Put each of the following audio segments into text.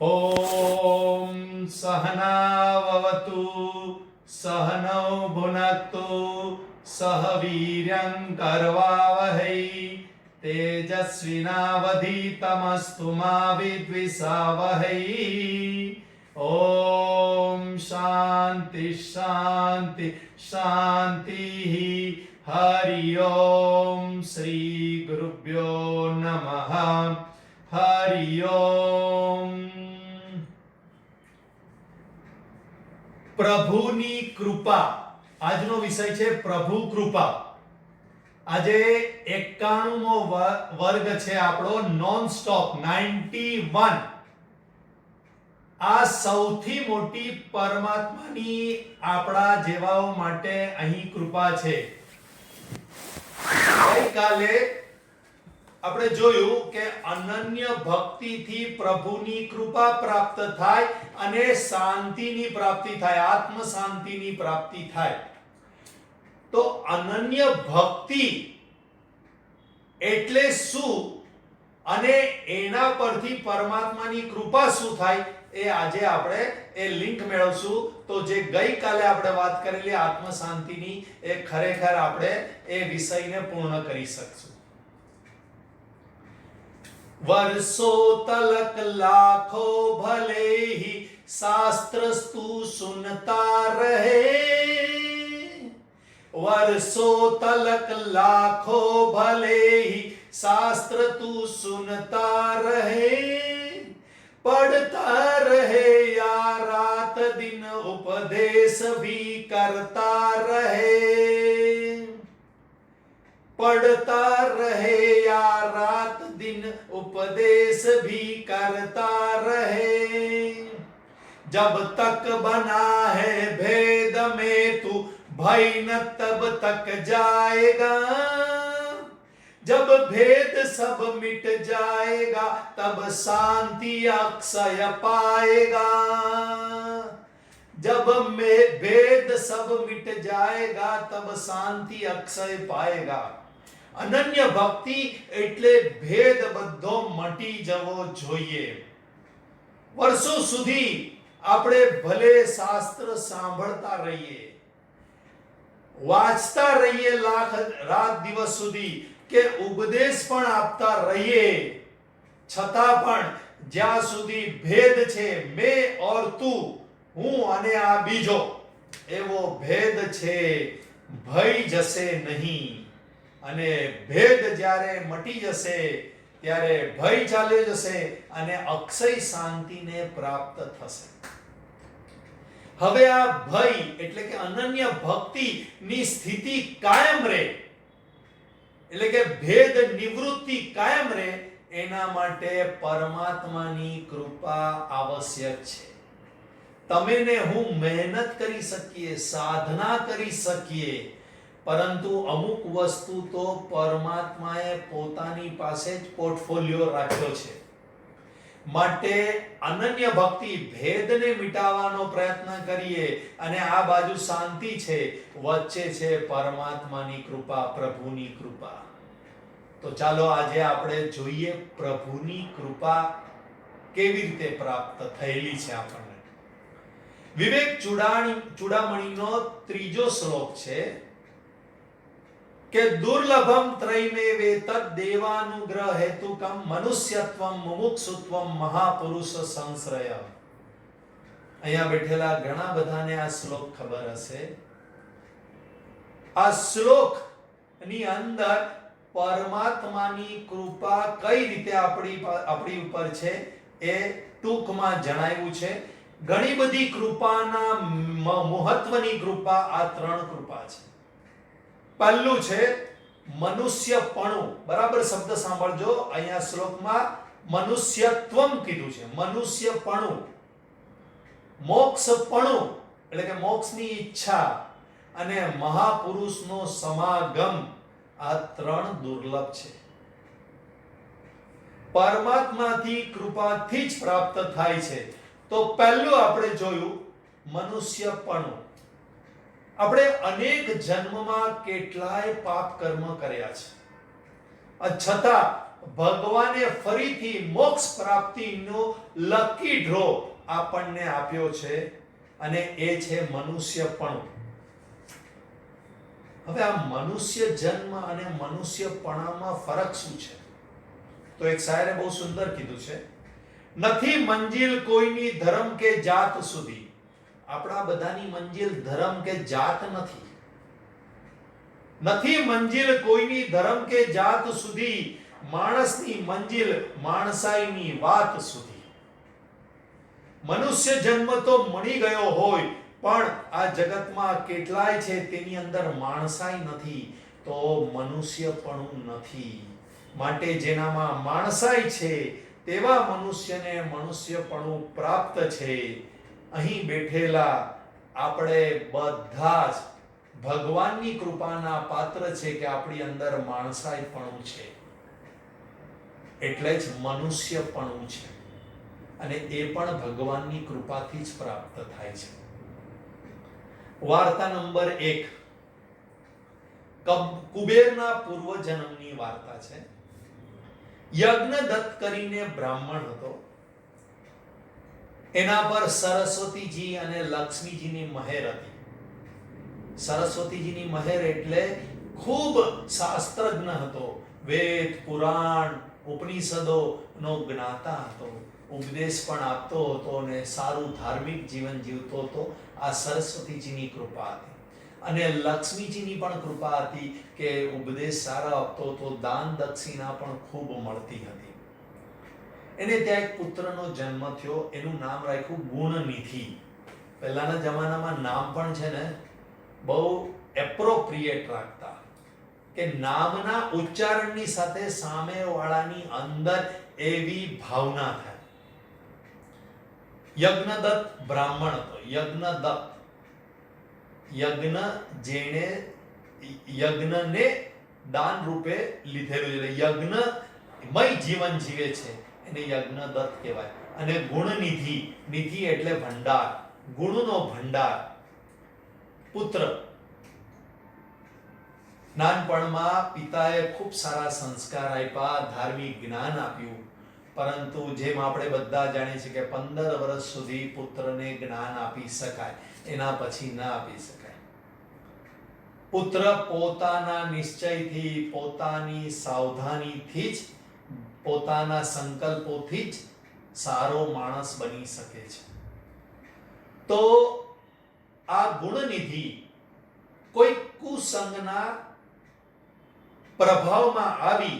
ॐ सहनाववतु सहनौ भुनक्तु सह वीर्यं करवावहै तेजस्विनावधीतमस्तु मा विद्विषावहै। ॐ शान्ति शान्ति शान्तिः। हरि ओम श्री गुरुभ्यो नमः। हरि ओम। પ્રભુની કૃપા આજનો વિષય છે પ્રભુ કૃપા। આજે 91મો વર્ગ છે આપણો નોન સ્ટોપ 91। આ સૌથી મોટી પરમાત્માની આપણા જેવાઓ માટે અહીં કૃપા છે। ગઈકાલે આપણે જોયું કે અનન્ય ભક્તિથી પ્રભુની કૃપા પ્રાપ્ત થાય અને શાંતિની પ્રાપ્તિ થાય, આત્મ શાંતિની પ્રાપ્તિ થાય। તો અનન્ય ભક્તિ એટલે શું અને એના પરથી પરમાત્માની કૃપા શું થાય એ આજે આપણે એ લિંક મેળવશું। તો જે ગઈકાલે આપણે વાત કરેલી આત્મ શાંતિની એ ખરેખર આપણે એ વિષયને પૂર્ણ કરી શકશું। वर्षो तलक लाखों भले ही शास्त्र तू सुनता रहे। वर्षो तलक लाखों भले ही शास्त्र तू सुनता रहे। पढ़ता रहे या रात दिन उपदेश भी करता रहे। पढ़ता रहे या रात दिन उपदेश भी करता रहे। जब तक बना है भेद में तू भय न तब तक जाएगा। जब भेद सब मिट जाएगा तब शांति अक्षय पाएगा। जब में भेद सब मिट जाएगा तब शांति अक्षय पाएगा। અનન્ય ભક્તિ એટલે ભેદ બધો મટી જવો જોઈએ। વર્ષો સુધી આપણે ભલે શાસ્ત્ર સાંભળતા રહીએ, વાંચતા રહીએ લાખ રાત દિવસ સુધી કે ઉપદેશ પણ આપતા રહીએ, છતાં પણ જ્યાં સુધી ભેદ છે મેં और तू, હું અને આ બીજો એવો ભેદ છે, ભય જશે નહીં। અને ભેદ જ્યારે મટી જશે ત્યારે ભય ચાલી જશે અને અક્ષય શાંતિને પ્રાપ્ત થશે। હવે આ ભય એટલે કે અનન્ય ભક્તિની સ્થિતિ કાયમ રહે, એટલે કે ભેદ નિવૃત્તિ કાયમ રહે, એના માટે પરમાત્માની કૃપા આવશ્યક છે। તમે ને હું મહેનત કરી શકીએ, સાધના કરી શકીએ, પરંતુ અમુક વસ્તુ તો પરમાત્માએ પોતાની પાસે જ પોર્ટફોલિયો રાખ્યો છે। માટે અનન્ય ભક્તિ ભેદને મિટાવવાનો પ્રયત્ન કરીએ અને આ બાજુ શાંતિ છે, વચ્ચે છે પરમાત્માની કૃપા, પ્રભુની કૃપા। તો ચાલો આજે આપણે જોઈએ પ્રભુની કૃપા કેવી રીતે પ્રાપ્ત થયેલી છે આપણને। વિવેક ચૂડામણીનો ત્રીજો શ્લોક છે કે દુર્લભમ ત્રયમેવે તદ દેવાનુગ્રહ હેતુકમ મનુષ્યત્વમ મુમુક્ષુત્વમ મહાપુરુષ સંશ્રય। અહીંયા બેઠેલા ઘણા બધાને આ શ્લોક ખબર હશે। આ શ્લોકની અંદર પરમાત્માની કૃપા કઈ રીતે આપણી ઉપર છે એ ટૂંકમાં જણાવ્યું છે। ઘણી બધી કૃપાના મહત્વની કૃપા આ ત્રણ કૃપા છે। પહેલું છે મનુષ્યપણું। બરાબર શબ્દ સાંભળજો, અહીંયા શ્લોકમાં મનુષ્યત્વમ કીધું છે, મનુષ્યપણું। મોક્ષપણું એટલે કે મોક્ષની ઈચ્છા અને મહાપુરુષનો સમાગમ, આ ત્રણ દુર્લભ છે। પરમાત્માથી કૃપાથી જ પ્રાપ્ત થાય છે। તો પહેલું આપણે જોયું મનુષ્યપણું। આપણે અનેક જન્મમાં કેટલાય પાપ કર્મ કર્યા છે, છતાં ભગવાને ફરીથી મોક્ષ પ્રાપ્તિનો લકી ડ્રો આપણને આપ્યો છે અને એ છે મનુષ્યપણું. હવે આ મનુષ્ય જન્મ અને મનુષ્યપણામાં ફરક શું છે? તો એક શાયરે બહુ સુંદર કીધું છે, નથી મંજિલ કોઈની ધર્મ કે જાત સુધી. આપણા બધાની મંજિલ ધર્મ કે જાત નથી. નથી મંજિલ કોઈની ધર્મ કે જાત સુધી, માણસની મંજિલ માણસાઈની વાત સુધી. મનુષ્ય જન્મ તો મળી ગયો હોય, પણ આ જગતમાં કેટલાય છે તેની અંદર માણસાઈ નથી, તો મનુષ્યપણું નથી. માટે જેનામાં માણસાઈ છે તેવા મનુષ્યને મનુષ્યપણું પ્રાપ્ત છે. અહીં બેઠેલા આપણે બધા જ ભગવાનની કૃપાના પાત્ર છે કે આપણી અંદર માણસાઈપણું છે, એટલે જ મનુષ્યપણું છે, અને એ પણ ભગવાનની કૃપાથી જ પ્રાપ્ત થાય છે. વાર્તા નંબર 1 કુબેરના પૂર્વજન્મની વાર્તા છે. યજ્ઞદત્ત કરીને બ્રાહ્મણ હતો. એના પર સરસ્વતીજી અને લક્ષ્મીજીની મહેર હતી. સરસ્વતીજીની મહેર એટલે ખૂબ શાસ્ત્રજ્ઞ હતો, વેદ પુરાણ ઉપનિષદો નો જ્ઞાતા હતો, ઉપદેશ પણ આપતો હતો અને સારું ધાર્મિક જીવન જીવતો હતો. આ સરસ્વતીજીની કૃપા હતી. અને લક્ષ્મીજીની પણ કૃપા હતી કે ઉપદેશ સારા આપતો હતો, દાન દક્ષિણા પણ ખૂબ મળતી હતી. એને ત્યાં એક પુત્રનો જન્મ થયો. એનું નામ રાખ્યું ગુણનિધિ. પહેલાના જમાનામાં નામ પણ છે ને બહુ એપ્રોપ્રિએટ રાખતા, કે નામના ઉચ્ચારણની સાથે સામેવાળાની અંદર એવી ભાવના થાય. યજ્ઞદત્ત બ્રાહ્મણ હતો. યજ્ઞદત્ત, યજ્ઞ જેણે યજ્ઞને દાન રૂપે લીધેલું છે, યજ્ઞમય જીવન જીવે છે એને યજ્ઞદત્ત કહેવાય. અને ગુણનિધિ, નિધિ એટલે ભંડાર, ગુણનો ભંડાર. પુત્ર. નાનપણમાં પિતાએ ખૂબ સારા સંસ્કાર આપ્યા, ધાર્મિક જ્ઞાન આપ્યું, પરંતુ જેમ આપણે બધા જાણીએ છીએ કે 15 વર્ષ સુધી પુત્રને જ્ઞાન આપી શકાય, એના પછી ના આપી શકાય. પુત્ર પોતાના નિશ્ચયથી, પોતાની સાવધાનીથી જ, પોતાના સંકલ્પોથી જ સારો માણસ બની શકે છે. તો આ ગુણનિધિ કોઈ કુસંગના પ્રભાવમાં આવી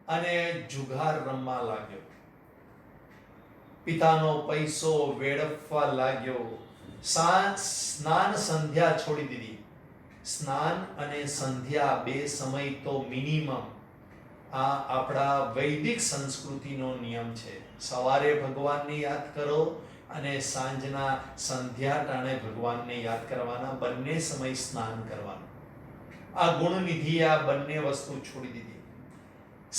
અને જુગાર રમવા લાગ્યો. પિતાનો પૈસો વેડફવા લાગ્યો. સ્નાન સંધ્યા છોડી દીધી. સ્નાન અને સંધ્યા બે સમય તો મિનિમમ. આ આપણા વૈદિક સંસ્કૃતિનો નિયમ છે. સવારે ભગવાનને યાદ કરો અને સાંજના સંધ્યા ટાણે ભગવાનને યાદ કરવાના. બંને સમય સ્નાન કરવાનું. આ ગુણનિધિ આ બંને વસ્તુ છોડી દીધી.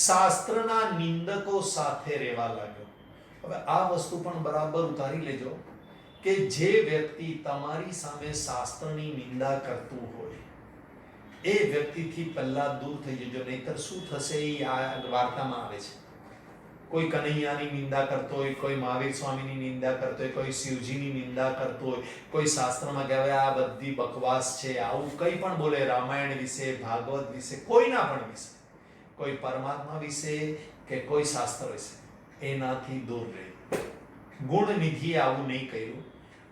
શાસ્ત્રના નિંદકો સાથે રહેવા લાગ્યો. હવે આ વસ્તુ પણ બરાબર ઉતારી લેજો કે જે વ્યક્તિ તમારી સામે શાસ્ત્રની નિંદા કરતું હોય એ વ્યક્તિથી પહેલા દૂર થઈ જજો, નહીતર શું થશે એ આ વાર્તામાં આવે છે. કોઈ કનૈયાની નિંદા કરતો હોય, કોઈ મહાવીર સ્વામીની નિંદા કરતો હોય, કોઈ શિવજીની નિંદા કરતો હોય, કોઈ શાસ્ત્રમાં કહેવાય આ બધી બકવાસ છે, આવું કંઈ પણ બોલે, રામાયણ વિશે, ભાગવત વિશે, કોઈના પણ વિશે, કોઈ પરમાત્મા વિશે કે કોઈ શાસ્ત્ર વિશે, એનાથી દૂર રહે. ગુણનિધિએ આવું નહીં કર્યું.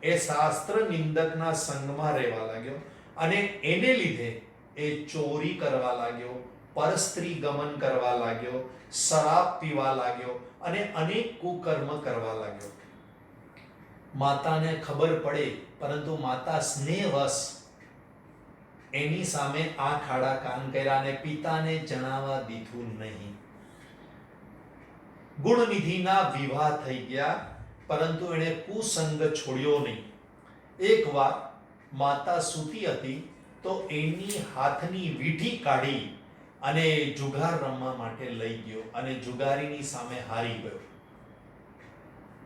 એ શાસ્ત્ર નિંદકના સંગમાં રહેવા લાગ્યો અને એને લીધે એ ચોરી કરવા લાગ્યો, પરસ્ત્રી ગમન કરવા લાગ્યો, શરાબ પીવા લાગ્યો અને અનેક કુકર્મ કરવા લાગ્યો. માતાને ખબર પડે, પરંતુ માતા સ્નેહવશ એની સામે આંખ આડા કાન કર્યા અને પિતાને જણાવવા દીધું નહીં. ગુણનિધિના વિવાહ થઈ ગયા, પરંતુ એણે કુસંગ છોડ્યો નહીં. એકવાર માતા સૂતી હતી તો એની હાથની વીંટી કાઢી અને જુગાર રમવા માટે લઈ ગયો અને જુગારીની સામે હારી ગયો.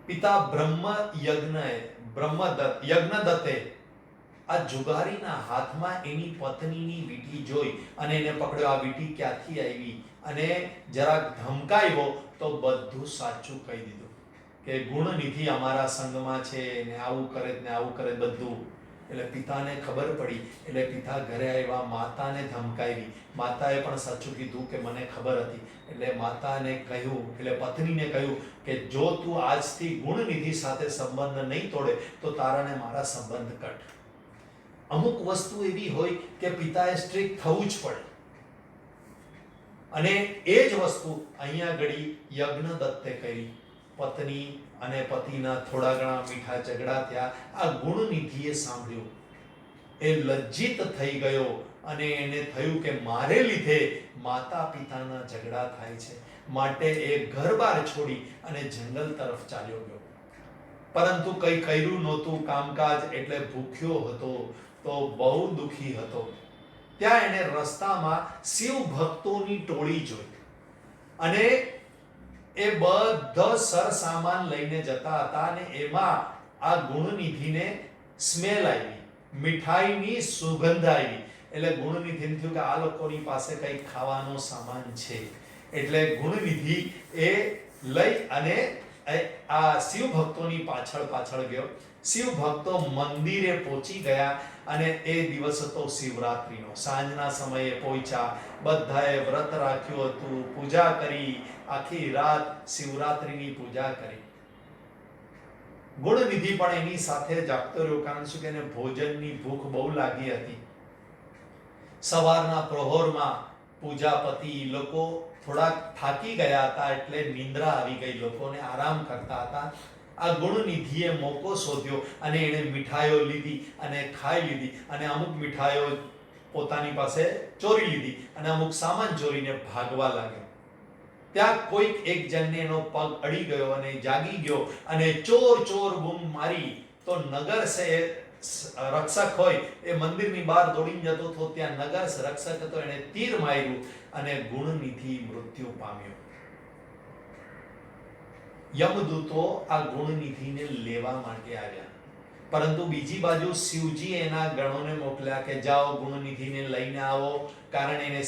પિતા યજ્ઞદત્તે આ જુગારીના હાથમાં એની પત્નીની વીંટી જોઈ અને એને પકડ્યો. આ વીંટી ક્યાંથી આવી? અને જરાક ધમકાવ્યો તો બધું સાચું કહી દીધું કે ગુણનિધિ અમારા સંઘમાં છે ને આવું કરે ને આવું કરે બધું. એટલે પિતાને ખબર પડી. એટલે પિતા ઘરે આવ્યા, માતાને ધમકાવી. માતાએ પણ સાચું કીધું કે મને ખબર હતી. એટલે માતાને કહ્યું, એટલે પત્નીને કહ્યું કે જો તું આજથી ગુણનિધિ સાથે સંબંધ નહીં તોડે તો તારાને મારા સંબંધ કટ. અમુક વસ્તુ એવી હોય કે પિતાએ સ્ટ્રિક્ટ થવું જ પડે. અને એ જ વસ્તુ અહીંયા ઘડી યજ્ઞદત્તે કરી. પત્ની અને પતિના થોડા ઘણા મીઠા ઝઘડા થયા. આ ગુણનિધિએ સાંભળ્યું, એ લજ્જિત થઈ ગયો અને એને થયું કે મારે લીધે માતા પિતાના ઝઘડા થાય છે, માટે એ ઘર-બાર છોડી અને જંગલ તરફ ચાલ્યો ગયો. પરંતુ કંઈ કર્યું નહોતું કામકાજ, એટલે ભૂખ્યો હતો તો બહુ દુખી હતો. ત્યાં એને રસ્તામાં શિવ ભક્તોની ટોળી જોઈ અને એ બધો સરસામાન લઈને જતા હતા અને એમાં આ ગુણનિધિને સ્મેલ આવી, મીઠાઈની સુગંધ આવી. એટલે ગુણનિધિને થયું કે આ લોકોની પાસે કંઈ ખાવાનો સામાન છે. એટલે ગુણનિધિ એ લઈ અને આ શિવ ભક્તોની પાછળ પાછળ ગયો. શિવ ભક્તો મંદિરે પહોંચી ગયા અને એ દિવસ હતો શિવરાત્રીનો. સાંજના સમયે પહોંચ્યા, બધાએ વ્રત રાખ્યું હતું, પૂજા કરી, આખી રાત શિવરાત્રીની પૂજા કરી. ગુણનિધિ પણ એની સાથે જાગતો રહ્યો, કારણ શું કે એને ભોજનની ભૂખ બહુ લાગી હતી. સવારના પ્રહોરમાં પૂજા પતી, લોકો થોડાક થાકી ગયા હતા એટલે નિંદ્રા આવી ગઈ, લોકોને આરામ કરતા હતા. આ ગુણનિધિએ મોકો શોધ્યો અને એણે મીઠાઈઓ લીધી અને ખાઈ લીધી અને અમુક મીઠાઈઓ પોતાની પાસે ચોરી લીધી અને અમુક સામાન ચોરીને ભાગવા લાગ્યો. ત્યાં કોઈક એક જણને એનો પગ અડી ગયો અને જાગી ગયો અને ચોર ચોર બૂમ મારી. તો નગર સે રક્ષક હોય એ મંદિરની બહાર દોડીને જતો હતો. ત્યાં નગર રક્ષક હતો, એને તીર માર્યું અને ગુણનિધિ મૃત્યુ પામ્યો. યમદૂતો આ ગુણનિધિને લેવા માટે આવ્યા, પરંતુ બીજી બાજુ શિવજી એના ગણોને મોકલ્યા કે જાઓ ગુણનિધિને લઈને આવો, કારણ એને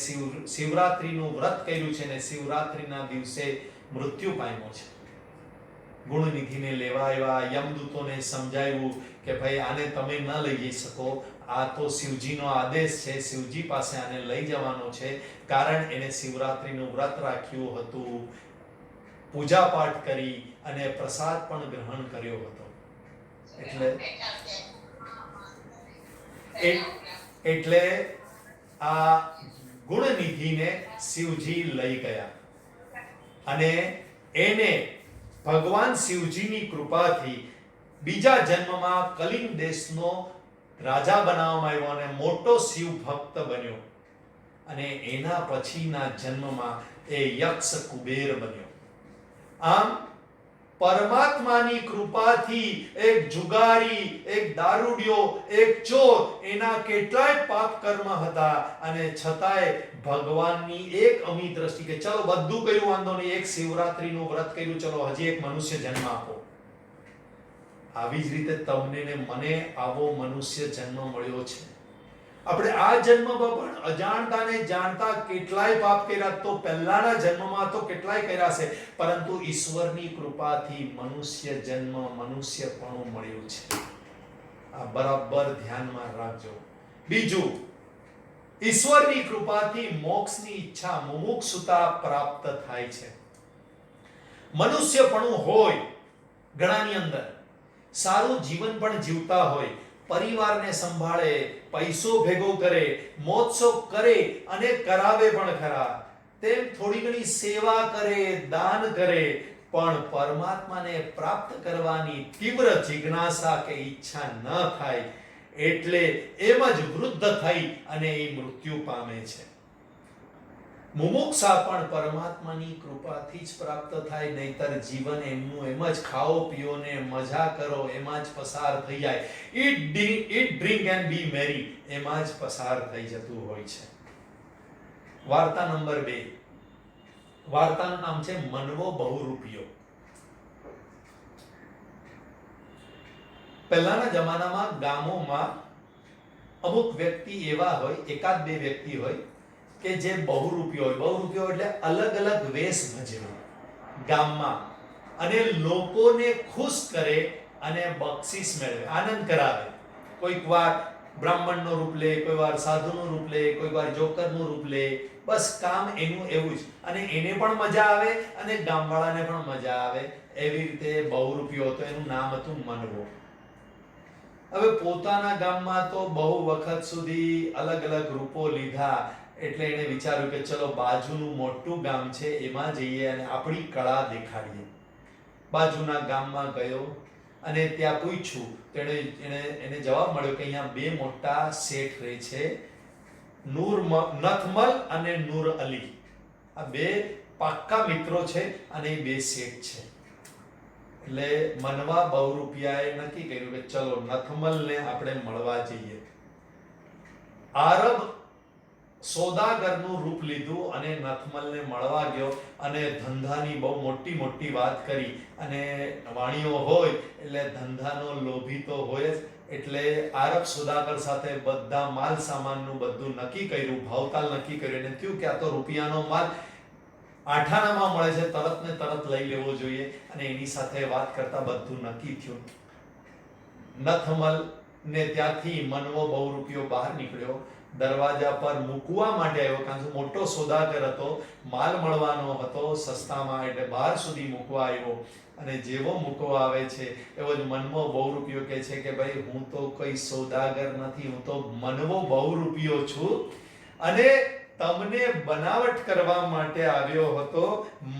શિવરાત્રીનું વ્રત કર્યું છે અને શિવરાત્રીના દિવસે મૃત્યુ પામ્યો છે. ગુણનિધિને લેવા આવ્યા. યમદૂતોને સમજાવ્યું કે ભાઈ આને તમે ન લઈ જઈ શકો, આ તો શિવજીનો આદેશ છે, શિવજી પાસે આને લઈ જવાનો છે, કારણ એને શિવરાત્રીનું વ્રત રાખ્યું હતું, પૂજા પાઠ કરી અને પ્રસાદ પણ ગ્રહણ કર્યો હતો. એટલે આ ગુણનિધિને શિવજી લઈ ગયા અને એને ભગવાન શિવજીની કૃપાથી બીજા જન્મમાં કલિંગ દેશનો રાજા બનાવવામાં આવ્યો અને મોટો શિવ ભક્ત બન્યો. અને એના પછીના જન્મમાં એ યક્ષ કુબેર બન્યો. આમ પરમાત્માની કૃપાથી એક જુગારી, એક દારૂડિયો, એક ચોર, એના કેટલાય પાપ કર્મ હતા અને છતાંય ભગવાનની એક અમી દ્રષ્ટિ કે ચલો બધું કર્યું, વાંધો નહીં, એક શિવરાત્રીનું વ્રત કર્યું, ચલો હજી એક મનુષ્ય જન્મ આપો. આવી જ રીતે તમને ને મને આવો મનુષ્ય જન્મ મળ્યો છે. આપણે આ જન્મમાં પણ અજાણતા ને જાણતા કેટલાય પાપ કર્યા, તો પહેલાના જન્મમાં તો કેટલાય કર્યા છે, પરંતુ ઈશ્વરની કૃપાથી મનુષ્ય જન્મ, મનુષ્યપણું મળ્યું છે. આ બરાબર ધ્યાનમાં રાખજો. બીજું, ઈશ્વરની કૃપાથી મોક્ષની ઈચ્છા, મુમુક્ષુતા પ્રાપ્ત થાય છે. મનુષ્યપણું હોય ઘણાની અંદર, સારું જીવન પણ જીવતા હોય, પરિવારને સંભાળે, પૈસો ભેગો કરે, મોજશોખ કરે અને કરાવે પણ ખરા, તેમ થોડી ઘણી સેવા કરે, દાન કરે, પણ પરમાત્માને પ્રાપ્ત કરવાની તીવ્ર જિજ્ઞાસા કે ઈચ્છા ન થાય, એટલે એમ જ વૃદ્ધ થઈ અને એ મૃત્યુ પામે છે. મુમુક્ષા પણ પરમાત્માની કૃપાથી જ પ્રાપ્ત થાય, નહીતર જીવન એમનું એમ જ ખાઓ પીઓ ને મજા કરો એમાં જ પસાર થઈ જાય. ઈટ ડ્રિંક એન્ડ બી મેરી એમાં જ પસાર થઈ જતું હોય છે. વાર્તા નંબર 2. વાર્તાનું નામ છે મનવો બહુરૂપિયો. પહેલાના જમાનામાં ગામોમાં અમુક વ્યક્તિ એવા હોય, એકાદ બે વ્યક્તિ હોય કે જે બહુરૂપીઓ હોય. બહુરૂપીઓ એટલે અલગ અલગ વેશ ભજવે ગામમાં અને લોકોને ખુશ કરે અને બક્ષિસ મેળવે, આનંદ કરાવે. કોઈક વાર બ્રાહ્મણનો રૂપ લે, કોઈ વાર સાધુનું રૂપ લે, કોઈ વાર જોકરનું રૂપ લે. બસ કામ એનું એવું જ, અને એને પણ મજા આવે અને ગામવાળાને પણ મજા આવે. એવી રીતે બહુરૂપીઓ હતો. એનું નામ હતું મનવો. હવે પોતાના ગામમાં તો બહુ વખત સુધી અલગ અલગ રૂપો લીધા, એટલે એને વિચાર્યું કે ચલો બાજુનું મોટું ગામ છે એમાં જઈએ અને આપણી કળા દેખાડીએ. બાજુના ગામમાં ગયો અને ત્યાં પૂછ્યું. એને જવાબ મળ્યો કે અહીંયા બે મોટા શેઠ રહે છે, નથમલ અને નૂર અલી. આ બે પાક્કા મિત્રો છે અને એ બે શેઠ છે. એટલે મનવા બહુરૂપિયાએ નક્કી કર્યું કે ચલો નથમલને આપણે મળવા જઈએ. આરબ સોદાગરનું રૂપ લીધું અને નથમલને મળવા ગયો અને ધંધાની બહુ મોટી મોટી વાત કરી. અને વાણીઓ હોય એટલે ધંધાનો લોભી તો હોય જ. એટલે આરબ સોદાગર સાથે બધા માલ સામાનનું બધું નક્કી કર્યું, ભાવતાલ નક્કી કર્યું. એને થયું કે આ તો રૂપિયાનો માલ આઠાણામાં મળે છે, તરત ને તરત લઈ લેવો જોઈએ. અને એની સાથે વાત કરતા બધું નક્કી થયું. નથમલ ને ત્યાંથી મનવો બહુરૂપિયો બહાર નીકળ્યો, દરવાજા પર મૂકવા માટે આવ્યો, કારણ કે મોટો સોદાગર હતો, માલ મળવાનો હતો સસ્તામાં, એટલે બહાર સુધી મૂકવા આવ્યો. અને જેવો મૂકવા આવે છે એવો જ મનવો બહુરૂપિયો કહે છે કે ભાઈ હું તો કોઈ સોદાગર નથી, હું તો મનવો બહુરૂપિયો છું અને તમને બનાવટ કરવા માટે આવ્યો હતો.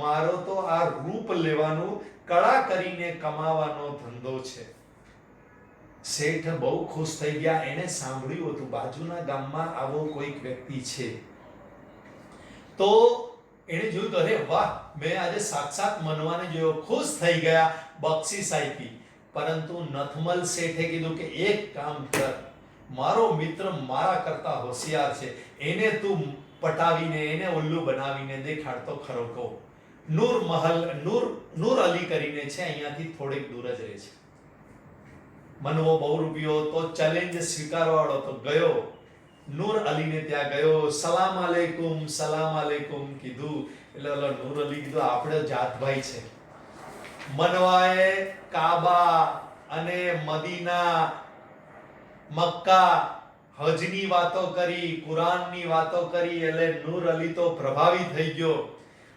મારો તો આ રૂપ લેવાનું, કળા કરીને કમાવાનો ધંધો છે. શેઠ બહુ ખુશ થઈ ગયા. એને સાંભળ્યું હતું બાજુના ગામમાં આવો કોઈક વ્યક્તિ છે. તો એને જોયું તો અરે વાહ, મેં આજે સાક્ષાત મનવાને જોયો. ખુશ થઈ ગયા, બક્ષિસ આપી. પરંતુ નથમલ શેઠે કીધું કે એક કામ કર, મારો મિત્ર મારા કરતા હોશિયાર છે, એને તું પટાવીને, એને ઉલ્લુ બનાવીને દેખાડ તો ખરો. કહો નૂર અલી કરીને છે, અહીંયાથી થોડેક દૂર જ રહે છે. મનવો બહુરૂપિયો તો ચેલેન્જ સ્વીકારવાળો તો ગયો. નૂર અલીને ત્યાં ગયો, સલામ આલેકુમ કીધું. એટલે ઓલો નૂર અલી કીધું આપણે જાતભાઈ છે. મનવાએ કાબા અને મદીના, મક્કા, હજની વાતો કરી, કુરાનની વાતો કરી. એટલે નૂર અલી તો પ્રભાવિત થઈ ગયો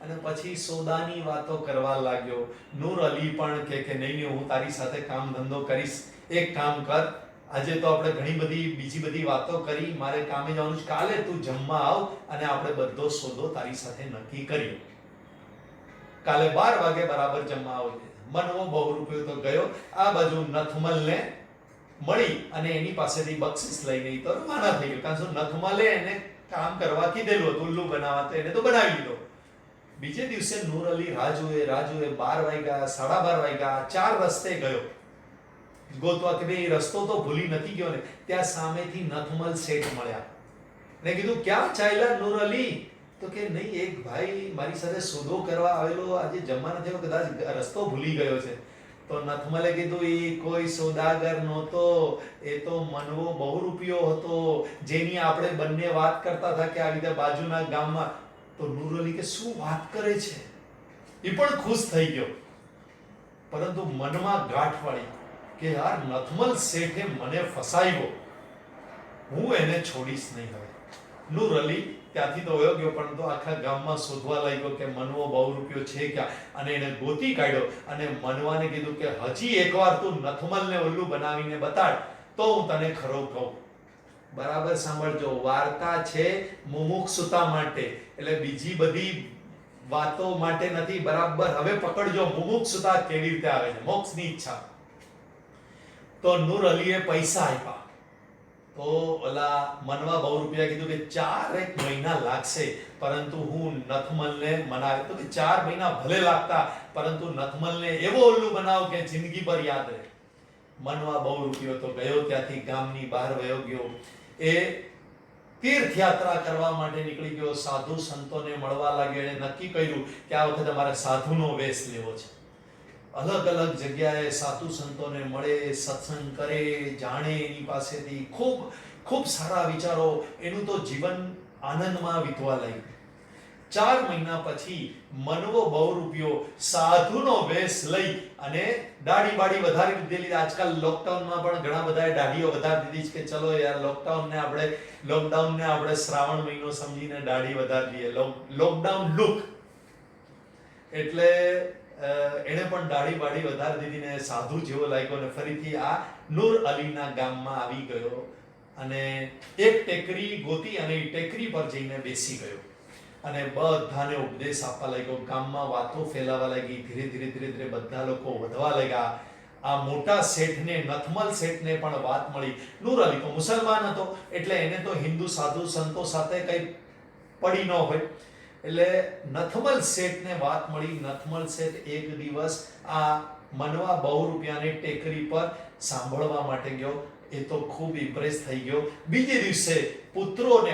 અને પછી સોદાની વાતો કરવા લાગ્યો. નૂર અલી પણ કે નહીં, હું તારી સાથે કામ ધંધો કરીશ. એક કામ કર, આજે તો આપણે ઘણી બધી બીજી બધી વાતો કરી, મારે કામે જવાનું છે, કાલે તું જમવા આવ અને આપણે બધો સોદો તારી સાથે નક્કી કરીએ. કાલે 12 વાગે બરાબર જમવા આવજે. મનવો બહુરૂપિયો તો ગયો, આ બાજુ નથમલને મળી અને એની પાસેથી બક્ષિસ લઈને તો રવાના થઈ ગયો. કારણ કે નથમલે એને કામ કરવા કીધેલું હતું, ઉલ્લુ બનાવવા, તો એને તો બનાવી લીધો. બીજે દિવસે નૂર અલી રાહ જુએ 12 વાગ્યા, 12:30 વાગ્યા, 4 રસ્તે ગયો ગોતવા કે ભાઈ રસ્તો તો ભૂલી નથી ગયો ને. ત્યાં સામેથી નથમલ શેઠ મળ્યા ને કીધું ક્યાં ચાલ્યા નૂર અલી? તો કે નહીં, એક ભાઈ મારી સાથે સોદો કરવા આવેલો, આજે જમવા નથી આવ્યો, કદાચ રસ્તો ભૂલી ગયો છે. તો નથમલે કીધું એ કોઈ સોદાગર નહોતો, એ તો મનવો બહુરૂપિયો હતો, જેની આપણે બંને વાત કરતા હતા કે આવી રીતે બાજુના ગામમાં. તો નૂર અલી કે શું વાત કરે છે? એ પણ ખુશ થઈ ગયો, પરંતુ મનમાં ગાંઠ વાળી કે યાર નથમલ શેઠે મને ફસાવ્યો, હું એને છોડીશ નહીં હવે. નૂર અલી ત્યાંથી તો વયો ગયો, પણ તો આખા ગામમાં શોધવા લાગ્યો કે મનવો બહુરૂપિયો છે ક્યાં. અને એને ગોતી કાઢ્યો અને મનવાને કીધું કે હજી એકવાર તું નથમલને ઉલ્લુ બનાવીને બતાડ તો હું તને ખરો કહું. બરાબર સાંભળજો, વાર્તા છે મુમુક્ષુતા માટે, એટલે બીજી બધી વાતો માટે નથી. બરાબર હવે પકડજો મુમુક્ષુતા કેવી રીતે આવે છે, મોક્ષની ઈચ્છા. તો નૂર અલીએ પૈસા આપ્યા. તો ઓલા મનવા બહુરૂપિયા કીધું કે 4 મહિના લાગશે, પરંતુ હું નથમલને મનાવી. તો કે 4 મહિના ભલે લાગતા, પરંતુ નથમલને એવો ઉલ્લુ બનાવ કે જિંદગી પર યાદ રહે. મનવા બહુરૂપિયો તો ગયો, ત્યાંથી ગામની બહાર વયો ગયો. એ તીર્થયાત્રા કરવા માટે નીકળી ગયો, સાધુ સંતોને મળવા લાગ્યો. એને નક્કી કર્યું કે આ વખતે અમારે સાધુનો વેશ લેવો છે. અલગ અલગ જગ્યાએ સાધુ સંતોને મળે, સત્સંગ કરે, જાણે એની પાસેથી ખૂબ ખૂબ સારા વિચારો, એનું તો જીવન આનંદમાં વીતવા લાગ્યું. 4 મહિના પછી મનવો બહુરૂપિયો સાધુનો વેશ લઈ અને દાઢી બાડી વધારી દીધેલી. આજકાલ લોકડાઉનમાં પણ ઘણા બધાએ દાઢીઓ વધારી દીધી છે કે ચલો યાર લોકડાઉનને આપણે શ્રાવણ મહિનો સમજીને દાઢી વધારી દઈએ, લોકડાઉન લુક. એટલે એણે પણ દાઢી બાડી વધારી દીધી ને સાધુ જેવો લાગ્યો અને ફરીથી આ નૂર અલીના ગામમાં આવી ગયો અને એક ટેકરી ગોતી અને એ ટેકરી પર જઈને બેસી ગયો અને બધાને ઉપદેશ આપવા લાગ્યો. ગામમાં વાતો ફેલાવા લાગી. ધીરે ધીરે બધા લોકો વધવા લાગ્યા. આ મોટા શેઠને, નથમલ શેઠને પણ વાત મળી. નૂર અલી તો મુસલમાન હતો એટલે એને તો હિન્દુ સાધુ સંતો સાથે કઈ પડી ન હોય. એટલે નથમલ શેઠને વાત મળી. નથમલ શેઠ એક દિવસ આ મનવા બહુરૂપિયાની ટેકરી પર સાંભળવા માટે ગયો. એ તો ખૂબ ઇમ્પ્રેસ થઈ ગયો. બીજે દિવસે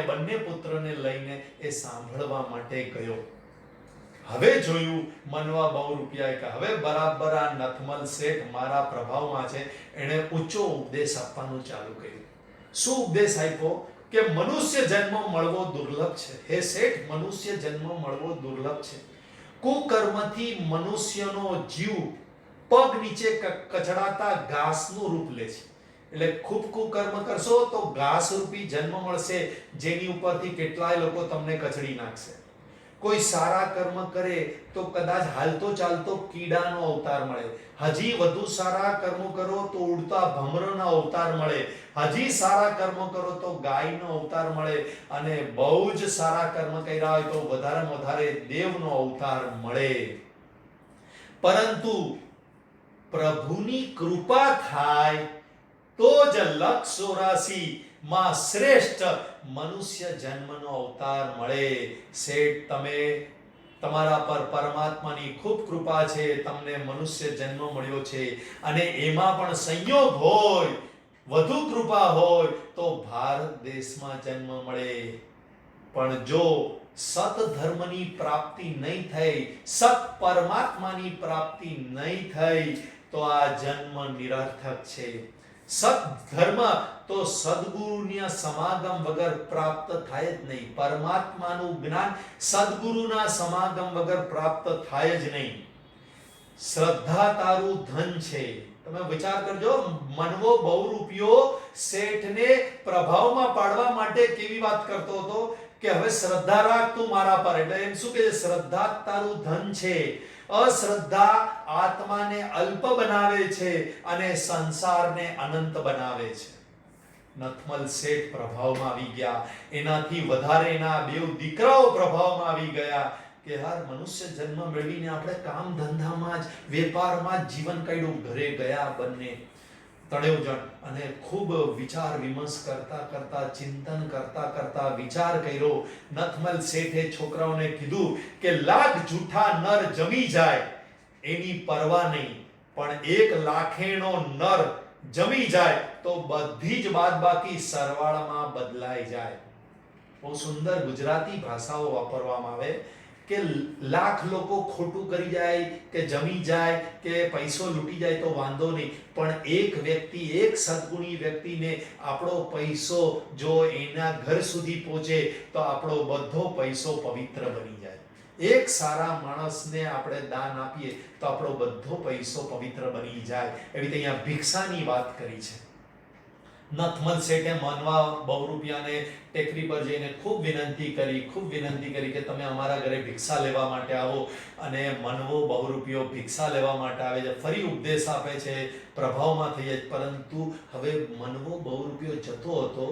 બંને પુત્રને લઈને એ સાંભળવા માટે ગયો. હવે જોયું મનવા બહુરૂપિયાએ કે હવે બરાબર આ નથમલ શેઠ મારા પ્રભાવમાં છે. એણે ઊંચો ઉપદેશ આપવાનું ચાલુ કર્યું. શું ઉપદેશ આપ્યો કે મનુષ્ય જન્મ મળવો દુર્લભ છે. હે શેઠ, મનુષ્ય જન્મ મળવો દુર્લભ છે. કુકર્મથી મનુષ્યનો જીવ પગ નીચે કચડાતા ઘાસનું રૂપ લે છે. એટલે ખૂબ કુકર્મ કરશો તો ઘાસ રૂપી જન્મ મળશે, જેની ઉપરથી કેટલાય લોકો તમને કચડી નાખશે. કોઈ સારા કર્મ કરે તો કદાચ હાલતો ચાલતો કીડાનો અવતાર મળે. હજી વધુ સારા કર્મ કરો તો ઉડતા ભમરનો અવતાર મળે. હજી સારા કર્મ કરો તો ગાયનો અવતાર મળે અને બહુ જ સારા કર્મ કર્યા હોય તો વધારેમાં વધારે દેવનો અવતાર મળે. પરંતુ પ્રભુની કૃપા થાય તો જ 184 માં શ્રેષ્ઠ મનુષ્ય જન્મનો અવતાર મળે. શેઠ, તમારા પર પરમાત્માની ખૂબ કૃપા છે. તમને મનુષ્ય જન્મ મળ્યો છે અને એમાં પણ સંયોગ હોય, વધુ કૃપા હોય તો ભારત દેશમાં જન્મ મળે. પણ જો સત ધર્મની પ્રાપ્તિ નહીં થઈ, સત પરમાત્માની પ્રાપ્તિ નહીં થઈ તો આ જન્મ નિરર્થક છે. સત ધર્મ તો સદગુરુના સમાગમ વગર પ્રાપ્ત થાય જ નહીં. પરમાત્માનું જ્ઞાન સદગુરુના સમાગમ વગર પ્રાપ્ત થાય જ નહીં. શ્રદ્ધા તારું ધન છે. તમે વિચાર કરજો, મનવો બહુરૂપિયો શેઠને પ્રભાવમાં પાડવા માટે કેવી વાત કરતો હતો કે હવે શ્રદ્ધા રાખ તું મારા પર. એટલે એમ શું કે શ્રદ્ધા તારું ધન છે. અશ્રદ્ધા આત્માને અલ્પ બનાવે છે અને સંસારને અનંત બનાવે છે. નથમલ શેઠ પ્રભાવમાં આવી ગયા. એનાથી વધારે એના બે દીકરાઓ પ્રભાવમાં આવી ગયા કે યાર મનુષ્ય જન્મ મેળવીને આપણે કામ ધંધામાં જ, વેપારમાં જ જીવન કાઢ્યું. ઘરે ગયા બંને ત્રણેય જણ અને ખૂબ વિચાર વિમર્શ કરતા ચિંતન કરતા વિચાર કર્યો. નથમલ શેઠે છોકરાઓને કીધું કે લાખ જૂઠા નર જમી જાય એની પરવા નહીં, પણ 1 લાખેણો નર જમી જાય તો બધી જ બાદબાકી સરવાળામાં બદલાઈ જાય. બહુ સુંદર ગુજરાતી ભાષાઓ વાપરવામાં આવે કે લાખ લોકો ખોટું કરી જાય કે જમી જાય કે પૈસો લૂંટી જાય તો વાંધો નહીં, પણ એક વ્યક્તિ, એક સદગુણી વ્યક્તિને આપણો પૈસો જો એના ઘર સુધી પહોંચે તો આપણો બધો પૈસો પવિત્ર બની જાય. એક સારા માણસને આપણે દાન આપીએ તો આપણો બધો પૈસો પવિત્ર બની જાય. એવી રીતે અહીંયા ભિક્ષાની વાત કરી છે. નથમલ શેઠે મનવા બહુરૂપિયાને ટેકરી પર જઈને ખૂબ વિનંતી કરી કે તમે અમારા ઘરે ભિક્ષા લેવા માટે આવો. અને મનવો બહુરૂપિયો ભિક્ષા લેવા માટે આવે છે. ફરી ઉપદેશ આપે છે, પ્રભાવમાં થઈ જાય. પરંતુ હવે મનવો બહુરૂપિયો જતો હતો.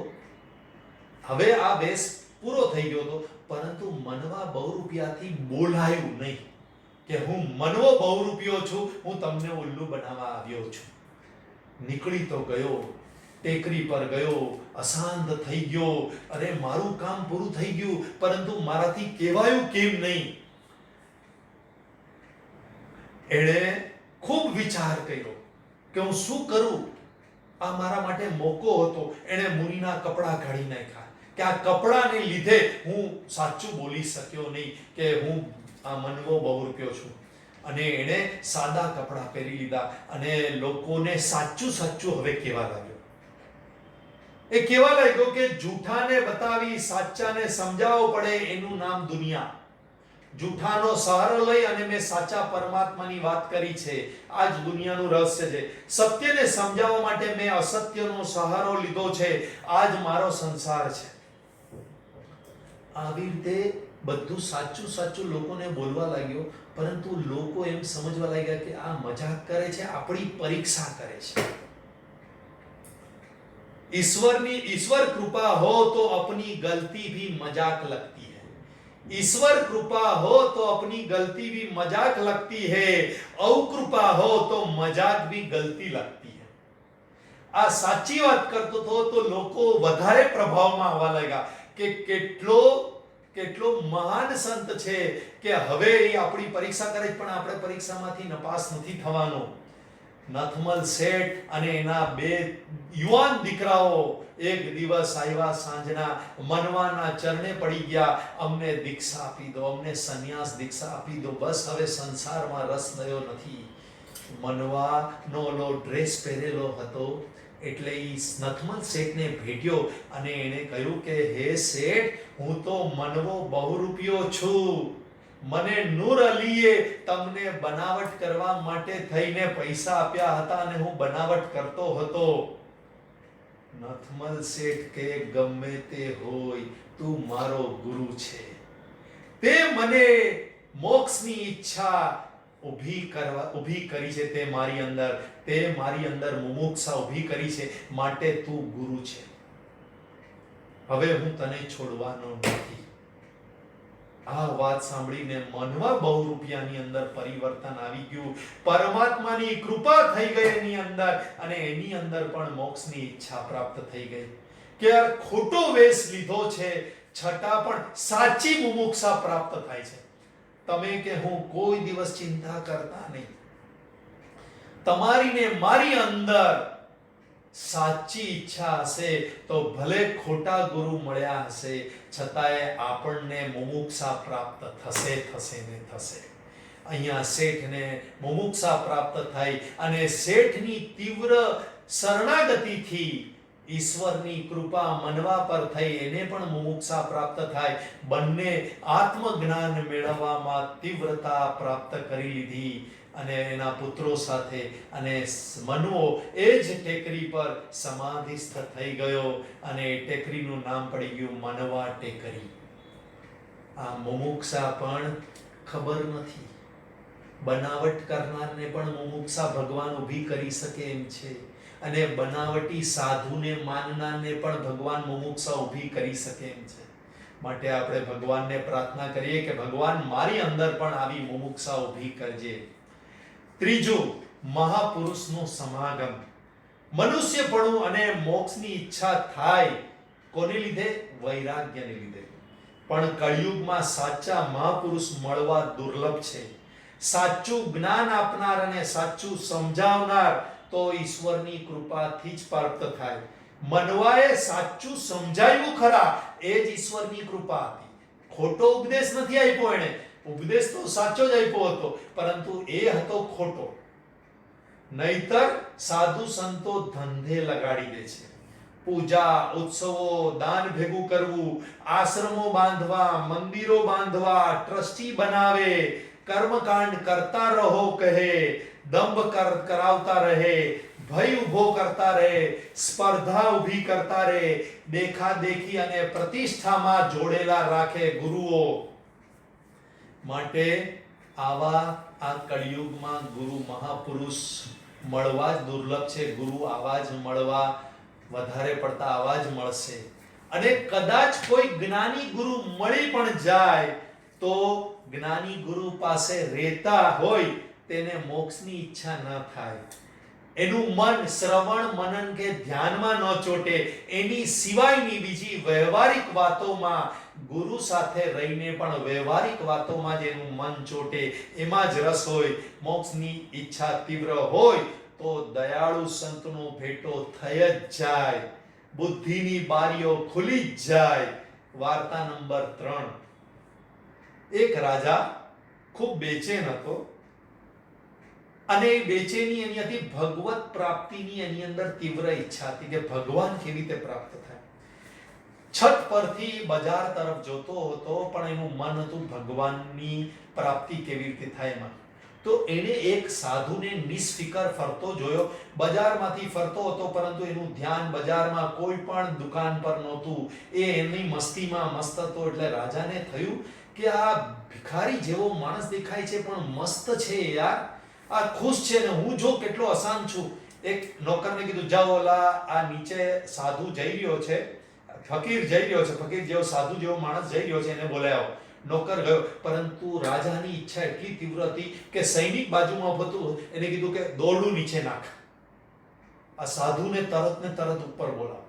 હવે આ વેશ પૂરો થઈ ગયો હતો, પરંતુ મનવા બહુરૂપિયાથી બોલાયું નહીં કે હું મનવો બહુરૂપિયો છું, હું તમને ઉલ્લુ બનાવવા આવ્યો છું. નીકળી તો ગયો, ટેકરી પર ગયો, અશાંત થઈ ગયો. અરે મારું કામ પૂરું થઈ ગયું, પરંતુ મારાથી કહેવાયું કેમ નહીં. એણે ખૂબ વિચાર કર્યો કે હું શું કરું. આ મારા માટે મોકો હતો. એણે મુનિના કપડા કાઢી નાખ્યા કે આ કપડાને લીધે હું સાચું બોલી શક્યો નહીં કે હું આ મનવો બહુરૂપિયો છું. અને એણે સાદા કપડા પહેરી લીધા અને લોકોને સાચું હવે કહેવા લાગ્યો. એ કેવા લાગ્યો કે જૂઠાને બતાવી સાચાને સમજાવવો પડે એનું નામ દુનિયા. જૂઠાનો સહારો લઈ અને મેં સાચા પરમાત્માની વાત કરી છે. આ જ દુનિયાનું રહસ્ય છે. સત્યને સમજાવવા માટે મેં અસત્યનો સહારો લીધો છે. આ જ મારો સંસાર છે. આવી રીતે બધું સાચું સાચું લોકોને બોલવા લાગ્યો, પરંતુ લોકો એમ સમજવા લાગ્યા કે આ મજાક કરે છે, આપણી પરીક્ષા કરે છે. ईश्वर कृपा हो तो अपनी गलती भी मजाक लगती है. ईश्वर कृपा हो तो अपनी गलती भी मजाक लगती है. अकृपा हो तो मजाक भी गलती लगती है. આ સાચી વાત કરતો હતો તો લોકો વધારે પ્રભાવમાં આવવા લાગ્યા કે કેટલો મહાન સંત છે કે હવે એ આપણી પરીક્ષા કરે છે, પણ આપણે પરીક્ષામાંથી નપાસ નથી થવાનો. નથમલ શેઠ અને એના બે યુવાન દીકરાઓ એક દિવસ આવ્યા, સાંજના મનવાના ચરણે પડી ગયા, અમને દીક્ષા આપી દો, અમને સંન્યાસ દીક્ષા આપી દો, બસ હવે સંસારમાં રસ રહ્યો નથી. મનવાનો ઓલો ડ્રેસ પહેરેલો હતો એટલે એ નથમલ શેઠને ભેટ્યો અને એને કહ્યું કે હે શેઠ, હું તો મનવો બહુરૂપિયો છું. મને નૂર અલીએ તમને બનાવટ કરવા માટે થઈને પૈસા આપ્યા હતા અને હું બનાવટ કરતો હતો. નથમલ શેઠ કે ગમે તે હોય, તું મારો ગુરુ છે. તે મને મોક્ષની ઈચ્છા ઊભી કરી છે. તે મારી અંદર મુમુક્ષા ઊભી કરી છે, માટે તું ગુરુ છે. હવે હું તને છોડવાનો નથી. આ વાત સાંભળીને મનવા બહુરૂપિયાની અંદર પરિવર્તન આવી ગયું. પરમાત્માની કૃપા થઈ ગઈ એની અંદર, અને એની અંદર પણ મોક્ષની ઈચ્છા પ્રાપ્ત થઈ ગઈ. કે આ ખોટો વેશ લીધો છે છતાં પણ સાચી મુમુક્ષા પ્રાપ્ત થાય છે. તમે કે હું કોઈ દિવસ ચિંતા કરતા નહીં. તમારી ને મારી અંદર સાચી ઈચ્છા હશે તો ભલે ખોટા ગુરુ મળ્યા હશે, છતાંય આપણને મુમુક્ષા પ્રાપ્ત થશે ને થશે. અહીંયા શેઠને મુમુક્ષા પ્રાપ્ત થઈ અને શેઠની તીવ્ર શરણાગતિથી ઈશ્વરની કૃપા મનવા પર થઈ, એને પણ મુમુક્ષા પ્રાપ્ત થાય. બંને આત્મજ્ઞાન મેળવવામાં તીવ્રતા પ્રાપ્ત કરી લીધી અને એના પુત્રો સાથે, અને મનવો એ જ ટેકરી પર સમાધિસ્થ થઈ ગયો અને એ ટેકરીનું નામ પડી ગયું મનવા ટેકરી. આ મુમુક્ષા પણ ખબર નથી. બનાવટ કરનારને પણ મુમુક્ષા ભગવાન ઊભી કરી શકે એમ છે, અને બનાવટી સાધુને માનનારને પણ ભગવાન મુમુક્ષા ઊભી કરી શકે એમ છે. માટે આપણે ભગવાનને પ્રાર્થના કરીએ કે ભગવાન મારી અંદર પણ આવી મુમુક્ષા ઊભી કરજે. ત્રીજું, મહાપુરુષનું સમાગમ. મનુષ્યપણું અને મોક્ષની ઈચ્છા થાય કોને લીધે? વૈરાગ્યને લીધે. પણ કળિયુગમાં સાચા મહાપુરુષ મળવા દુર્લભ છે. સાચું જ્ઞાન આપનાર અને સાચું સમજાવનાર તો ઈશ્વરની કૃપાથી જ પ્રાપ્ત થાય. મનવાએ સાચું સમજાવ્યું ખરા, એ જ ઈશ્વરની કૃપા હતી. ખોટો ઉપદેશ નથી આપ્યો એણે. ઉપદેશ તો સાચો જ આપ્યો હતો, પરંતુ એ હતો ખોટો. નહીતર સાધુ સંતો ધંધે લગાડી દે છે. પૂજા, ઉત્સવો, દાન ભેગું કરવું, આશ્રમો બાંધવા, મંદિરો બાંધવા, ટ્રસ્ટી બનાવે, કર્મકાંડ કરતા રહો કહે, દંભ કરાવતા રહે, ભય ઉભો કરતા રહે, સ્પર્ધા ઊભી કરતા રહે, દેખાદેખી અને પ્રતિષ્ઠામાં જોડેલા રાખે ગુરુઓ. માટે આ કળિયુગમાં ગુરુ મહાપુરુષ મળવા જ દુર્લભ છે. ગુરુ આવા જ મળવા, વધારે પડતા આવા જ મળશે. અને કદાચ કોઈ જ્ઞાની ગુરુ મળી પણ જાય તો જ્ઞાની ગુરુ પાસે રહેતા હોય તેને મોક્ષની ઈચ્છા ન થાય. એનું મન શ્રવણ મનન કે ધ્યાનમાં ન ચોટે. એની સિવાયની બીજી વ્યવહારિક વાતોમાં, ગુરુ સાથે રહીને પણ વ્યવહારિક વાતોમાં જ એનું મન ચોટે, એમાં જ રસ હોય. મોક્ષની ઈચ્છા તીવ્ર હોય તો દયાળુ સંતનો ભેટો થઈ જ જાય, બુદ્ધિની બારીઓ ખુલી જ જાય. વાર્તા નંબર 3. એક રાજા ખૂબ બેચેન હતો. અને એ બેચેની એની હતી ભગવત પ્રાપ્તિની, એની અંદર તીવ્ર ઈચ્છા હતી કે ભગવાન કેવી રીતે પ્રાપ્ત થાય. છત પરથી બજાર તરફ જોતો હતો પણ એનું મન હતું ભગવાનની પ્રાપ્તિ કેવી રીતે થાય એમાં. તો એણે એક સાધુને નિષ્ફિકર ફરતો જોયો. બજારમાંથી ફરતો હતો પરંતુ એનું ધ્યાન બજારમાં કોઈ પણ દુકાન પર નહોતું. એ એમની મસ્તીમાં મસ્ત હતો. એટલે રાજાને થયું કે આ ભિખારી જેવો માણસ દેખાય છે પણ મસ્ત છે યાર, આ ખુશ છે ને હું જો કેટલો અશાંત છું. એક નોકરને કીધું જાઓ ઓલા આ નીચે સાધુ જઈ રહ્યો છે, ફકીર જઈ રહ્યો છે, ફકીર જેવો સાધુ જેવો માણસ જઈ રહ્યો છે, એને બોલાવો. નોકર ગયો પરંતુ રાજાની ઈચ્છા એટલી તીવ્ર હતી કે સૈનિક બાજુમાં હતું, એને કીધું કે દોરડું નીચે નાખ, આ સાધુને તરત ને તરત ઉપર બોલાવો.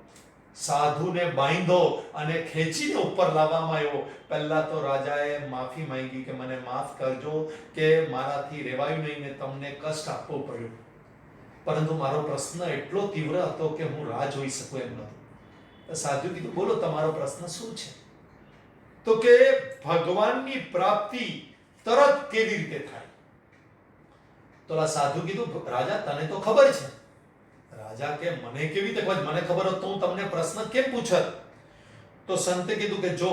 સાધુને બાંધો અને ખેંચીને ઉપર લાવવામાં આવ્યો. પહેલા તો રાજાએ માફી માંગી કે મને માફ કરજો કે મારાથી રહેવાયું નહીં ને તમને કષ્ટ આપવો પડ્યો, પરંતુ મારો પ્રશ્ન એટલો તીવ્ર હતો કે હું રાહ જોઈ શકું એમ નહોતું. સાધુ કીધું બોલો તમારો પ્રશ્ન શું છે? તો કે ભગવાનની પ્રાપ્તિ તરત કેવી રીતે થાય? તો આ સાધુ કીધું રાજા તને તો ખબર છે. રાજા કે મને કેવી રીતે ખબર? મને ખબર હોત તો હું તમને પ્રશ્ન કેમ પૂછત? તો સંતે કીધું કે જો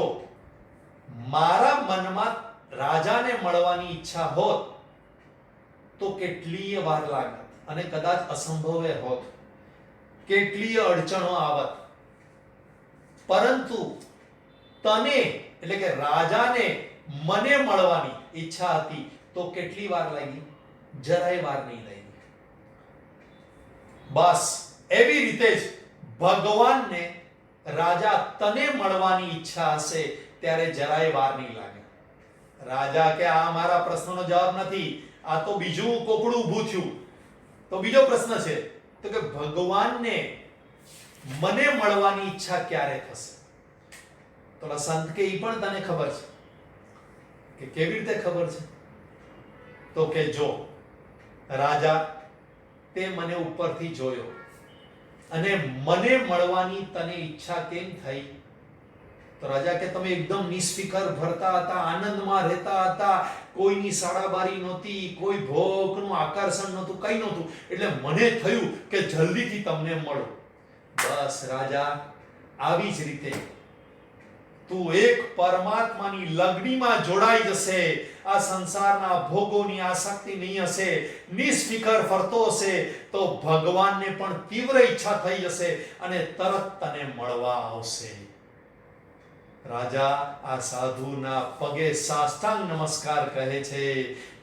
મારા મનમાં રાજાને મળવાની ઈચ્છા હોત તો કેટલીય વાર લાગત અને કદાચ અસંભવે હોત, કેટલીય અડચણો આવત, પરંતુ તને એટલે કે રાજાને મને મળવાની ઈચ્છા હતી તો કેટલી વાર લાગી? જરાય વાર નહીં લાગી. બસ એવી રીતે જ ભગવાનને રાજા તને મળવાની ઈચ્છા હશે ત્યારે જરાય વાર નહીં લાગે. રાજા કે આ મારા પ્રશ્નનો જવાબ નથી, આ તો બીજું કોકડું ઊભું થયું. તો બીજો પ્રશ્ન છે તો કે ભગવાનને મને મળવાની ઈચ્છા ક્યારે થશે? તો સંત કે ઈ પણ તને ખબર છે. કે કેવી રીતે ખબર છે? તો કે જો રાજા તે મને ઉપરથી જોયો અને મને મળવાની તને ઈચ્છા કેમ થઈ? તો રાજા કે તમે એકદમ નિષ્ફિકર ભરતા હતા, આનંદમાં રહેતા હતા, કોઈની સાડાબારી નહોતી, કોઈ ભોગનું આકર્ષણ નહોતું, કંઈ નહોતું. એટલે મને થયું કે જલ્દીથી તમને મળો. બસ રાજા આવી જ રીતે તું એક પરમાત્માની લગ્નીમાં જોડાઈ જશે. આ સંસારના ભોગોની આસક્તિ નહીં હશે, નિષ્ફિકર ફરતો હશે તો ભગવાનને પણ તીવ્ર ઈચ્છા થઈ જશે અને તરત તને મળવા આવશે. રાજા આ સાધુના પગે સાષ્ટાંગ નમસ્કાર કહે છે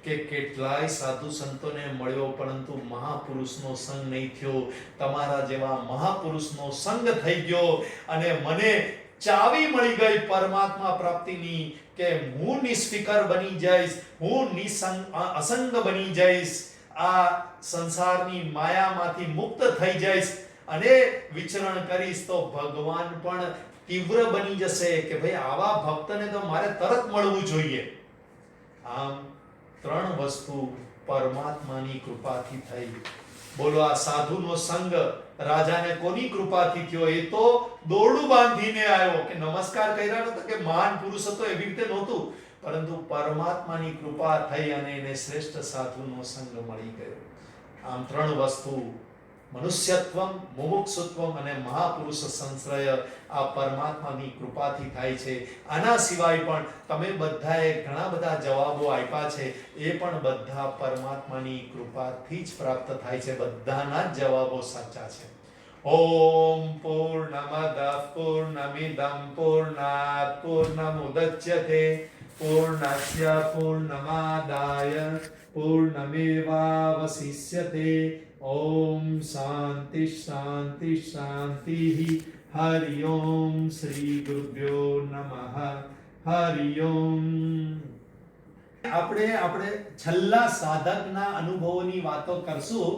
કે કેટલાય સાધુ સંતોને મળ્યો પરંતુ મહાપુરુષનો સંગ નહીં થયો. તમારા જેવા મહાપુરુષનો સંગ થઈ ગયો અને મને ચાવી મળી ગઈ પરમાત્મા પ્રાપ્તિની કે હું નિષ્ફિકર બની જઈશ, હું અસંગ બની જઈશ, આ સંસારની માયામાંથી મુક્ત થઈ જઈશ અને વિચરણ કરીશ તો ભગવાન પણ તીવ્ર બની જશે કે ભાઈ આવા ભક્તને તો મારે તરત મળવું જોઈએ. આમ ત્રણ વસ્તુ પરમાત્માની કૃપાથી થઈ. બોલો આ સાધુનો સંગ રાજાને કોની કૃપાથી થયો? એ તો દોરડું બાંધીને આવ્યો કે નમસ્કાર કર્યા નતો કે મહાન પુરુષ હતો એવી રીતે નહોતું, પરંતુ પરમાત્માની કૃપા થઈ અને એને શ્રેષ્ઠ સાધુનો સંગ મળી ગયો. આમ ત્રણ વસ્તુ મનુષ્યત્વમ, મુમુક્ષુત્વમ અને મહાપુરુષ સંશ્રય આ પરમાત્માની કૃપાથી થાય છે. આના સિવાય પણ તમે બધાએ ઘણા બધા જવાબો આપ્યા છે, એ પણ બધા પરમાત્માની કૃપાથી જ પ્રાપ્ત થાય છે. બધાના જ જવાબો સાચા છે. ઓમ પૂર્ણમદ પૂર્ણમિદં પૂર્ણાત પૂર્ણમુદચ્યતે પૂર્ણસ્ય પૂર્ણમાદાય પૂર્ણમેવાવશિષ્યતે. ઓમ શાંતિ શાંતિ શાંતિ. હરિ ઓમ શ્રી ગુરુભ્યો નમઃ. હરિ ઓમ. આપણે છેલ્લા સાધકના અનુભવોની વાતો કરશું.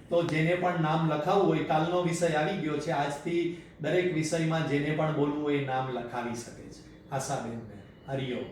તો જેને પણ નામ લખાવવું હોય, કાલનો વિષય આવી ગયો છે, આજથી દરેક વિષયમાં જેને પણ બોલવું હોય નામ લખાવી શકે છે. આશાબેન. હરિ ઓમ.